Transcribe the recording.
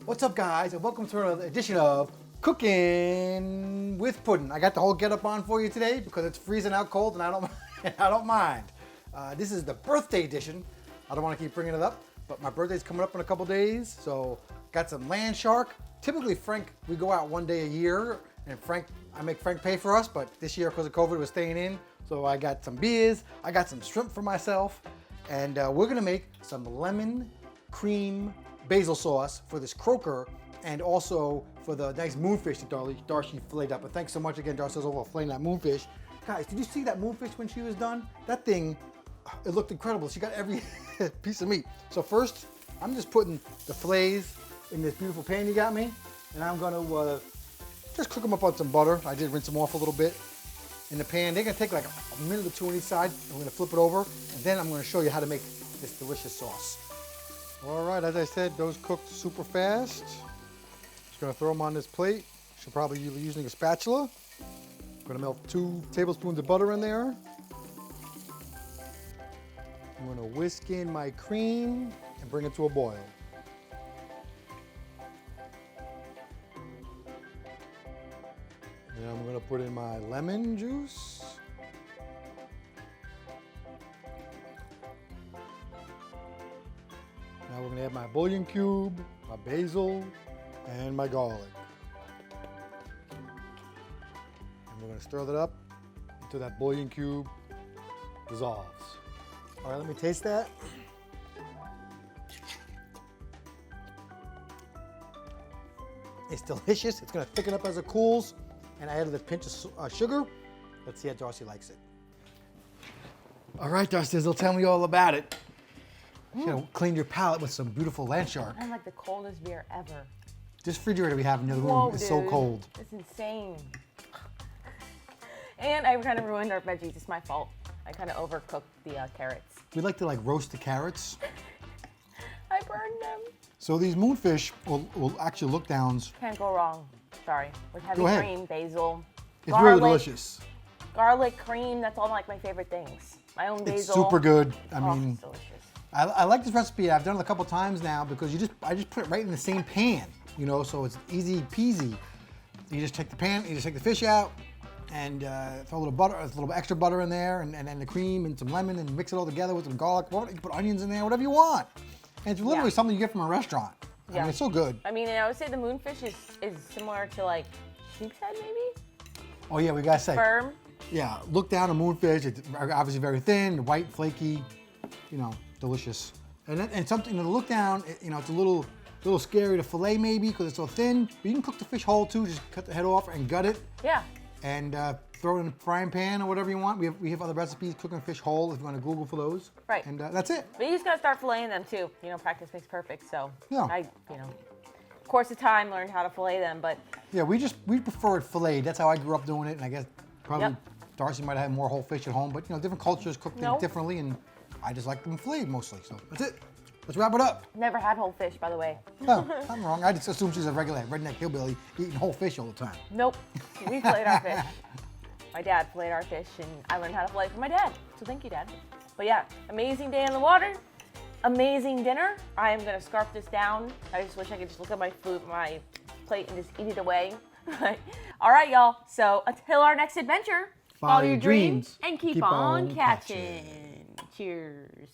What's up, guys, and welcome to another edition of Cooking with Puddin'. I got the whole getup on for you today because it's freezing out cold and I don't mind. This is the birthday edition. I don't want to keep bringing it up, but my birthday's coming up in a couple days, so got some land shark. Typically, Frank, we go out one day a year, and I make Frank pay for us, but this year because of COVID, we're staying in. So I got some beers, I got some shrimp for myself, and we're gonna make some lemon cream basil sauce for this croaker and also for the nice moonfish that Darcy filleted up. And thanks so much again, Darcizzle, for filleting that moonfish. Guys, did you see that moonfish when she was done? That thing, it looked incredible. She got every piece of meat. So first, I'm just putting the fillets in this beautiful pan you got me, and I'm gonna just cook them up on some butter. I did rinse them off a little bit in the pan. They're gonna take like a minute or two on each side. I'm gonna flip it over, and then I'm gonna show you how to make this delicious sauce. All right, as I said, those cooked super fast. Just gonna throw them on this plate. Should probably be using a spatula. I'm gonna melt 2 tablespoons of butter in there. I'm gonna whisk in my cream and bring it to a boil. And I'm gonna put in my lemon juice. Now we're gonna add my bouillon cube, my basil, and my garlic. And we're gonna stir that up until that bouillon cube dissolves. All right, let me taste that. It's delicious. It's gonna thicken up as it cools. And I added a pinch of sugar. Let's see how Darcy likes it. All right, Darcizzle, tell me all about it. You know, clean your palate with some beautiful land shark. I'm like the coldest beer ever. This refrigerator we have in the other room is so cold. It's insane. And I kind of ruined our veggies. It's my fault. I kind of overcooked the carrots. We like to like roast the carrots. I burned them. So these moonfish will actually Lookdowns. Can't go wrong. Sorry. With heavy Go ahead. cream, basil, It's garlic, really delicious. garlic, cream. That's all like my favorite things. My own basil. It's super good. I mean, it's delicious. I like this recipe. I've done it a couple times now because I just put it right in the same pan, you know, so it's easy peasy. You just take the pan, you just take the fish out, and throw a little butter, a little extra butter in there, and the cream and some lemon, and mix it all together with some garlic. You can put onions in there, whatever you want. And it's literally something you get from a restaurant. I mean, it's so good. I mean, and I would say the moonfish is similar to like sheep's head, maybe. Oh yeah, we gotta say. Firm. Yeah, Lookdown a moonfish. It's obviously very thin, white, flaky, you know, delicious. And something to Lookdown, you know, it's a little scary to fillet maybe because it's so thin. But you can cook the fish whole too. Just cut the head off and gut it. Yeah. And throw it in a frying pan or whatever you want. We have other recipes cooking fish whole if you want to Google for those. Right. And that's it. But you just gotta start filleting them too. You know, practice makes perfect. So Yeah. Course of time, learned how to fillet them, but Yeah, we prefer it filleted. That's how I grew up doing it, and I guess probably Darcy might have had more whole fish at home, but you know, different cultures cook things differently, and I just like them filleted mostly. So that's it. Let's wrap it up. never had whole fish, by the way. No, I'm wrong. I just assumed she's a regular redneck hillbilly eating whole fish all the time. Nope. We filleted our fish. My dad filleted our fish, and I learned how to fillet from my dad. So thank you, Dad. But yeah, amazing day in the water. Amazing dinner. I am gonna scarf this down. I just wish I could just look at my plate and just eat it away. All right, y'all. So until our next adventure, Follow your dreams and keep on catching. Cheers.